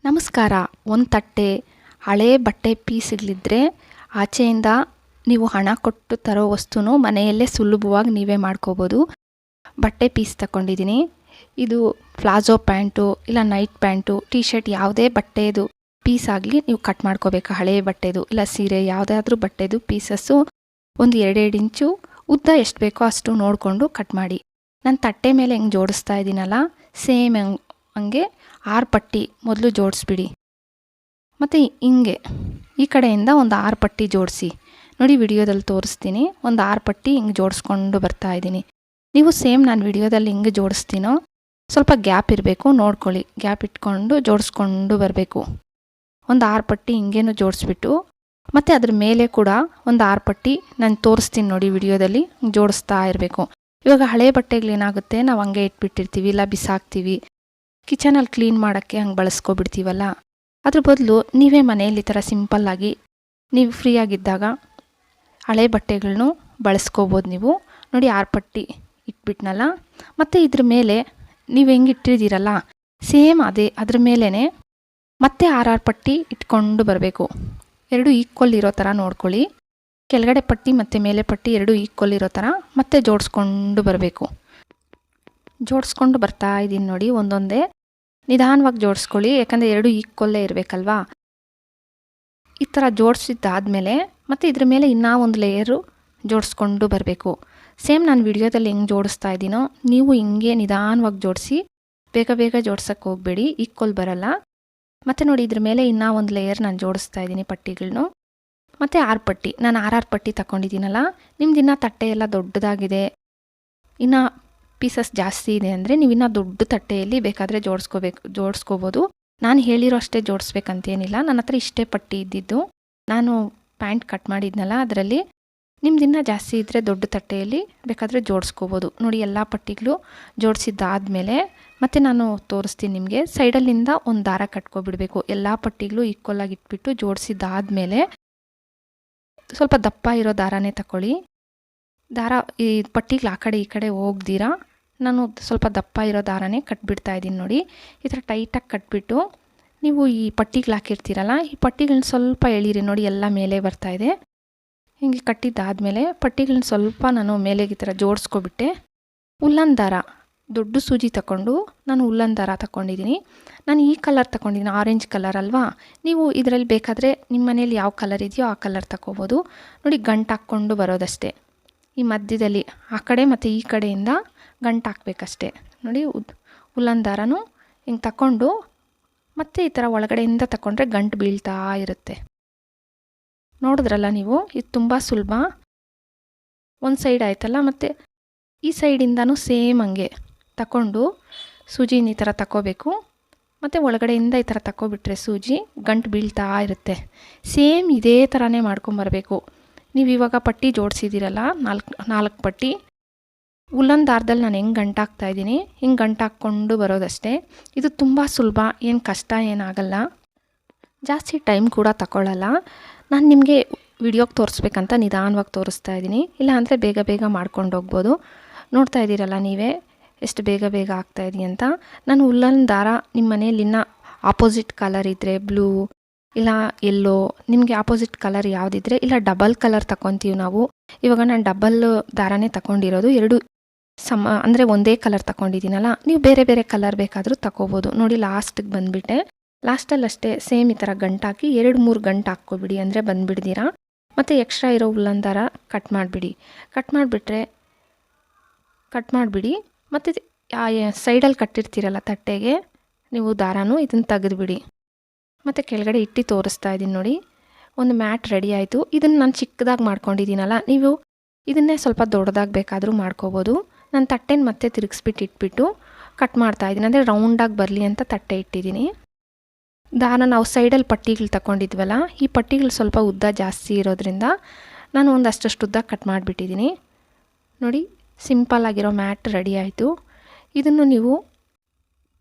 ನಮಸ್ಕಾರ. ಒಂದು ತಟ್ಟೆ ಹಳೆ ಬಟ್ಟೆ ಪೀಸ್ಗಳಿದ್ದರೆ ಆಚೆಯಿಂದ ನೀವು ಹಣ ಕೊಟ್ಟು ತರೋ ವಸ್ತುನು ಮನೆಯಲ್ಲೇ ಸುಲಭವಾಗಿ ನೀವೇ ಮಾಡ್ಕೋಬೋದು. ಬಟ್ಟೆ ಪೀಸ್ ತಗೊಂಡಿದ್ದೀನಿ. ಇದು ಪ್ಲಾಜೋ ಪ್ಯಾಂಟು ಇಲ್ಲ ನೈಟ್ ಪ್ಯಾಂಟು ಟಿ ಶರ್ಟ್ ಯಾವುದೇ ಬಟ್ಟೆದು ಪೀಸ್ ಆಗಲಿ ನೀವು ಕಟ್ ಮಾಡ್ಕೋಬೇಕು. ಹಳೆ ಬಟ್ಟೆದು ಇಲ್ಲ ಸೀರೆ ಯಾವುದಾದ್ರೂ ಬಟ್ಟೆದು ಪೀಸಸ್ಸು ಒಂದು 2 ಇಂಚು ಉದ್ದ ಎಷ್ಟು ಬೇಕೋ ಅಷ್ಟು ನೋಡಿಕೊಂಡು ಕಟ್ ಮಾಡಿ. ನಾನು ತಟ್ಟೆ ಮೇಲೆ ಹೆಂಗೆ ಜೋಡಿಸ್ತಾ ಇದ್ದೀನಲ್ಲ ಸೇಮ್ ಹಂಗೆ 6 ಪಟ್ಟಿ ಮೊದಲು ಜೋಡಿಸ್ಬಿಡಿ. ಮತ್ತು ಹಿಂಗೆ ಈ ಕಡೆಯಿಂದ ಒಂದು 6 ಪಟ್ಟಿ ಜೋಡಿಸಿ. ನೋಡಿ ವಿಡಿಯೋದಲ್ಲಿ ತೋರಿಸ್ತೀನಿ. ಒಂದು 6 ಪಟ್ಟಿ ಹಿಂಗೆ ಜೋಡಿಸ್ಕೊಂಡು ಬರ್ತಾ ಇದ್ದೀನಿ. ನೀವು ಸೇಮ್ ನಾನು ವಿಡಿಯೋದಲ್ಲಿ ಹಿಂಗೆ ಜೋಡಿಸ್ತೀನೋ ಸ್ವಲ್ಪ ಗ್ಯಾಪ್ ಇರಬೇಕು, ನೋಡ್ಕೊಳ್ಳಿ. ಗ್ಯಾಪ್ ಇಟ್ಕೊಂಡು ಜೋಡಿಸ್ಕೊಂಡು ಬರಬೇಕು. ಒಂದು 6 ಪಟ್ಟಿ ಹಿಂಗೇನು ಜೋಡಿಸ್ಬಿಟ್ಟು ಮತ್ತು ಅದ್ರ ಮೇಲೆ ಕೂಡ ಒಂದು 6 ಪಟ್ಟಿ ನಾನು ತೋರಿಸ್ತೀನಿ ನೋಡಿ ವಿಡಿಯೋದಲ್ಲಿ ಜೋಡಿಸ್ತಾ ಇರಬೇಕು. ಇವಾಗ ಹಳೆ ಬಟ್ಟೆಗಳೇನಾಗುತ್ತೆ ನಾವು ಹಂಗೆ ಇಟ್ಬಿಟ್ಟಿರ್ತೀವಿ ಇಲ್ಲ ಬಿಸಾಕ್ತೀವಿ. ಕಿಚನಲ್ಲಿ ಕ್ಲೀನ್ ಮಾಡೋಕ್ಕೆ ಹಂಗೆ ಬಳಸ್ಕೊಬಿಡ್ತೀವಲ್ಲ, ಅದ್ರ ಬದಲು ನೀವೇ ಮನೆಯಲ್ಲಿ ಈ ಥರ ಸಿಂಪಲ್ಲಾಗಿ ನೀವು ಫ್ರೀಯಾಗಿದ್ದಾಗ ಹಳೆ ಬಟ್ಟೆಗಳ್ನು ಬಳಸ್ಕೋಬೋದು ನೀವು. ನೋಡಿ 6 ಪಟ್ಟಿ ಇಟ್ಬಿಟ್ನಲ್ಲ, ಮತ್ತು ಇದ್ರ ಮೇಲೆ ನೀವು ಹೆಂಗೆ ಇಟ್ಟಿದ್ದೀರಲ್ಲ ಸೇಮ್ ಅದ್ರ ಮೇಲೇ ಮತ್ತೆ 6 ಪಟ್ಟಿ ಇಟ್ಕೊಂಡು ಬರಬೇಕು. 2 ಈಕ್ವಲ್ ಇರೋ ಥರ ನೋಡ್ಕೊಳ್ಳಿ. ಕೆಳಗಡೆ ಪಟ್ಟಿ ಮತ್ತು ಮೇಲೆ ಪಟ್ಟಿ 2 ಈಕ್ವಲ್ ಇರೋ ಥರ ಮತ್ತೆ ಜೋಡಿಸ್ಕೊಂಡು ಬರಬೇಕು. ಜೋಡಿಸ್ಕೊಂಡು ಬರ್ತಾ ಇದ್ದೀನಿ ನೋಡಿ. ಒಂದೊಂದೇ ನಿಧಾನವಾಗಿ ಜೋಡಿಸ್ಕೊಳ್ಳಿ, ಯಾಕಂದರೆ 2 ಈಕ್ವಲ್ಲೇ ಇರಬೇಕಲ್ವಾ. ಈ ಥರ ಜೋಡಿಸಿದ್ದಾದಮೇಲೆ ಮತ್ತು ಇದ್ರ ಮೇಲೆ ಇನ್ನೂ ಒಂದು ಲೇಯರು ಜೋಡಿಸ್ಕೊಂಡು ಬರಬೇಕು. ಸೇಮ್ ನಾನು ವಿಡಿಯೋದಲ್ಲಿ ಹೆಂಗೆ ಜೋಡಿಸ್ತಾ ಇದ್ದೀನೋ ನೀವು ಹಿಂಗೆ ನಿಧಾನವಾಗಿ ಜೋಡಿಸಿ. ಬೇಗ ಬೇಗ ಜೋಡ್ಸೋಕ್ಕೆ ಹೋಗಬೇಡಿ, ಈಕ್ವಲ್ ಬರಲ್ಲ. ಮತ್ತು ನೋಡಿ ಇದ್ರ ಮೇಲೆ ಇನ್ನೂ ಒಂದು ಲೇಯರ್ ನಾನು ಜೋಡಿಸ್ತಾ ಇದ್ದೀನಿ ಪಟ್ಟಿಗಳನ್ನು. ಮತ್ತು 6 ಪಟ್ಟಿ ನಾನು 6 ಪಟ್ಟಿ ತಗೊಂಡಿದ್ದೀನಲ್ಲ, ನಿಮ್ದು ಇನ್ನೂ ತಟ್ಟೆ ಎಲ್ಲ ಇನ್ನು ಪೀಸಸ್ ಜಾಸ್ತಿ ಇದೆ ಅಂದರೆ ನೀವು ಇನ್ನೂ ದೊಡ್ಡ ತಟ್ಟೆಯಲ್ಲಿ ಬೇಕಾದರೆ ಜೋಡಿಸ್ಕೋಬೋದು. ನಾನು ಹೇಳಿರೋ ಅಷ್ಟೇ ಜೋಡಿಸ್ಬೇಕಂತೇನಿಲ್ಲ. ನನ್ನ ಹತ್ರ ಇಷ್ಟೇ ಪಟ್ಟಿ ಇದ್ದಿದ್ದು. ನಾನು ಪ್ಯಾಂಟ್ ಕಟ್ ಮಾಡಿದ್ನಲ್ಲ ಅದರಲ್ಲಿ. ನಿಮ್ದು ಇನ್ನೂ ಜಾಸ್ತಿ ಇದ್ದರೆ ದೊಡ್ಡ ತಟ್ಟೆಯಲ್ಲಿ ಬೇಕಾದರೆ ಜೋಡಿಸ್ಕೋಬೋದು. ನೋಡಿ ಎಲ್ಲ ಪಟ್ಟಿಗಳು ಜೋಡಿಸಿದ್ದಾದಮೇಲೆ ಮತ್ತು ನಾನು ತೋರಿಸ್ತೀನಿ ನಿಮಗೆ. ಸೈಡಲ್ಲಿಂದ ಒಂದು ದಾರ ಕಟ್ಕೊಬಿಡಬೇಕು. ಎಲ್ಲ ಪಟ್ಟಿಗಳು ಈಕ್ವಲಾಗಿ ಇಟ್ಬಿಟ್ಟು ಜೋಡಿಸಿದ್ದಾದಮೇಲೆ ಸ್ವಲ್ಪ ದಪ್ಪ ಇರೋ ದಾರನೇ ತಗೊಳ್ಳಿ. ದಾರ ಈ ಪಟ್ಟಿಗಳು ಆ ಕಡೆ ಈ ಕಡೆ ಹೋಗ್ದಿರಾ ನಾನು ಸ್ವಲ್ಪ ದಪ್ಪ ಇರೋ ದಾರನೇ ಕಟ್ಬಿಡ್ತಾ ಇದ್ದೀನಿ ನೋಡಿ. ಈ ಥರ ಟೈಟಾಗಿ ಕಟ್ಬಿಟ್ಟು ನೀವು ಈ ಪಟ್ಟಿಗಳು ಹಾಕಿರ್ತೀರಲ್ಲ ಈ ಪಟ್ಟಿಗಳನ್ನ ಸ್ವಲ್ಪ ಎಳೀರಿ. ನೋಡಿ ಎಲ್ಲ ಮೇಲೆ ಬರ್ತಾಯಿದೆ. ಹಿಂಗೆ ಕಟ್ಟಿದ್ದಾದಮೇಲೆ ಪಟ್ಟಿಗಳನ್ನ ಸ್ವಲ್ಪ ನಾನು ಮೇಲೆಗೆ ಈ ಥರ ಜೋಡಿಸ್ಕೊಬಿಟ್ಟೆ. ಉಲ್ಲನ್ ದಾರ ದೊಡ್ಡ ಸೂಜಿ ತಗೊಂಡು ನಾನು ಉಲ್ಲನ್ ದಾರ ತಗೊಂಡಿದ್ದೀನಿ. ನಾನು ಈ ಕಲರ್ ತಗೊಂಡಿದ್ದೀನಿ, ಆರೆಂಜ್ ಕಲರ್ ಅಲ್ವಾ. ನೀವು ಇದರಲ್ಲಿ ಬೇಕಾದರೆ ನಿಮ್ಮ ಮನೇಲಿ ಯಾವ ಕಲರ್ ಇದೆಯೋ ಆ ಕಲರ್ ತಗೋಬೋದು. ನೋಡಿ ಗಂಟು ಹಾಕ್ಕೊಂಡು ಬರೋದಷ್ಟೇ. ಈ ಮಧ್ಯದಲ್ಲಿ ಆ ಕಡೆ ಮತ್ತು ಈ ಕಡೆಯಿಂದ ಗಂಟು ಹಾಕಬೇಕಷ್ಟೆ. ನೋಡಿ ಉಲ್ಲನ್ ದಾರನೂ ಹಿಂಗೆ ತಗೊಂಡು ಮತ್ತು ಈ ಥರ ಒಳಗಡೆಯಿಂದ ತಗೊಂಡ್ರೆ ಗಂಟು ಬೀಳ್ತಾ ಇರುತ್ತೆ. ನೋಡಿದ್ರಲ್ಲ ನೀವು, ಇದು ತುಂಬ ಸುಲಭ. ಒಂದು ಸೈಡ್ ಆಯ್ತಲ್ಲ, ಮತ್ತು ಈ ಸೈಡಿಂದನೂ ಸೇಮ್ ಹಂಗೆ ತಗೊಂಡು ಸೂಜಿನ ಈ ಥರ ತಗೋಬೇಕು. ಮತ್ತು ಒಳಗಡೆಯಿಂದ ಈ ಥರ ತಗೊಬಿಟ್ರೆ ಸೂಜಿ ಗಂಟು ಬೀಳ್ತಾ ಇರುತ್ತೆ. ಸೇಮ್ ಇದೇ ಥರನೇ ಮಾಡ್ಕೊಂಬರ್ಬೇಕು. ನೀವು ಇವಾಗ ಪಟ್ಟಿ ಜೋಡಿಸಿದ್ದೀರಲ್ಲ 4 ಪಟ್ಟಿ ಉಲ್ಲನ್ ದಾರದಲ್ಲಿ ನಾನು ಹೆಂಗೆ ಗಂಟು ಹಾಕ್ತಾಯಿದ್ದೀನಿ ಹಿಂಗೆ ಗಂಟು ಹಾಕ್ಕೊಂಡು ಬರೋದಷ್ಟೇ. ಇದು ತುಂಬ ಸುಲಭ, ಏನು ಕಷ್ಟ ಏನಾಗಲ್ಲ, ಜಾಸ್ತಿ ಟೈಮ್ ಕೂಡ ತಗೊಳ್ಳಲ್ಲ. ನಾನು ನಿಮಗೆ ವಿಡಿಯೋಗೆ ತೋರಿಸ್ಬೇಕಂತ ನಿಧಾನವಾಗಿ ತೋರಿಸ್ತಾ ಇದ್ದೀನಿ. ಇಲ್ಲ ಅಂದರೆ ಬೇಗ ಬೇಗ ಮಾಡ್ಕೊಂಡು ಹೋಗ್ಬೋದು. ನೋಡ್ತಾ ಇದ್ದೀರಲ್ಲ ನೀವೇ ಎಷ್ಟು ಬೇಗ ಬೇಗ ಆಗ್ತಾಯಿದ್ದೀನಿ ಅಂತ. ನಾನು ಉಲ್ಲನ್ ದಾರ ನಿಮ್ಮ ಮನೇಲಿ ಇನ್ನೂ ಆಪೋಸಿಟ್ ಕಲರ್ ಇದ್ದರೆ ಬ್ಲೂ ಇಲ್ಲ ಎಲ್ಲೋ, ನಿಮಗೆ ಆಪೋಸಿಟ್ ಕಲರ್ ಯಾವುದಿದ್ರೆ, ಇಲ್ಲ ಡಬಲ್ ಕಲರ್ ತಗೊತೀವಿ ನಾವು. ಇವಾಗ ನಾನು ಡಬಲ್ ದಾರನೇ ತಗೊಂಡಿರೋದು. 2 ಅಂದರೆ ಒಂದೇ ಕಲರ್ ತಗೊಂಡಿದ್ದೀನಲ್ಲ, ನೀವು ಬೇರೆ ಬೇರೆ ಕಲರ್ ಬೇಕಾದರೂ ತಗೋಬೋದು. ನೋಡಿ ಲಾಸ್ಟಿಗೆ ಬಂದುಬಿಟ್ಟೆ. ಲಾಸ್ಟಲ್ಲಿ ಅಷ್ಟೇ ಸೇಮ್ ಈ ಥರ ಗಂಟು ಹಾಕಿ 2-3 ಗಂಟು ಹಾಕ್ಕೊಬಿಡಿ, ಅಂದರೆ ಬಂದುಬಿಡ್ದಿರಾ. ಮತ್ತು ಎಕ್ಸ್ಟ್ರಾ ಇರೋ ಉಲ್ಲನ್ ದಾರ ಕಟ್ ಮಾಡಿಬಿಡಿ. ಮತ್ತು ಸೈಡಲ್ಲಿ ಕಟ್ಟಿರ್ತೀರಲ್ಲ ತಟ್ಟೆಗೆ ನೀವು ದಾರನೂ ಇದನ್ನು ತೆಗೆದುಬಿಡಿ. ಮತ್ತು ಕೆಳಗಡೆ ಇಟ್ಟು ತೋರಿಸ್ತಾ ಇದ್ದೀನಿ ನೋಡಿ. ಒಂದು ಮ್ಯಾಟ್ ರೆಡಿ ಆಯಿತು. ಇದನ್ನು ನಾನು ಚಿಕ್ಕದಾಗಿ ಮಾಡ್ಕೊಂಡಿದ್ದೀನಲ್ಲ, ನೀವು ಇದನ್ನೇ ಸ್ವಲ್ಪ ದೊಡ್ಡದಾಗಿ ಬೇಕಾದರೂ ಮಾಡ್ಕೋಬೋದು. ನಾನು ತಟ್ಟೆನ ಮತ್ತೆ ತಿರುಗಿಸ್ಬಿಟ್ಟು ಇಟ್ಬಿಟ್ಟು ಕಟ್ ಮಾಡ್ತಾಯಿದ್ದೀನಿ, ಅಂದರೆ ರೌಂಡಾಗಿ ಬರಲಿ ಅಂತ ತಟ್ಟೆ ಇಟ್ಟಿದ್ದೀನಿ. ದಾರ ನಾವು ಸೈಡಲ್ಲಿ ಪಟ್ಟಿಗಳು ತಗೊಂಡಿದ್ವಲ್ಲ, ಈ ಪಟ್ಟಿಗಳು ಸ್ವಲ್ಪ ಉದ್ದ ಜಾಸ್ತಿ ಇರೋದ್ರಿಂದ ನಾನು ಒಂದಷ್ಟು ಉದ್ದ ಕಟ್ ಮಾಡಿಬಿಟ್ಟಿದ್ದೀನಿ. ನೋಡಿ ಸಿಂಪಲ್ಲಾಗಿರೋ ಮ್ಯಾಟ್ ರೆಡಿ ಆಯಿತು. ಇದನ್ನು ನೀವು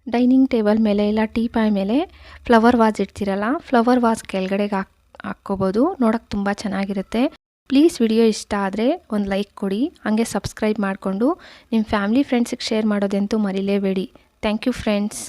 ಡೈನಿಂಗ್ ಟೇಬಲ್ ಮೇಲೆ ಇಲ್ಲ ಟೀಪಾಯ್ ಮೇಲೆ ಫ್ಲವರ್ ವಾಸ್ ಇಡ್ತೀರಲ್ಲ, ಫ್ಲವರ್ ವಾಸ್ ಕೆಳಗಡೆಗೆ ಹಾಕ್ಕೋಬೋದು. ನೋಡೋಕ್ಕೆ ತುಂಬ ಚೆನ್ನಾಗಿರುತ್ತೆ. ಪ್ಲೀಸ್ ವಿಡಿಯೋ ಇಷ್ಟ ಆದರೆ ಒಂದು ಲೈಕ್ ಕೊಡಿ. ಹಾಗೆ ಸಬ್ಸ್ಕ್ರೈಬ್ ಮಾಡಿಕೊಂಡು ನಿಮ್ಮ ಫ್ಯಾಮಿಲಿ ಫ್ರೆಂಡ್ಸಿಗೆ ಶೇರ್ ಮಾಡೋದಂತೂ ಮರಿಲೇಬೇಡಿ. Thank you friends.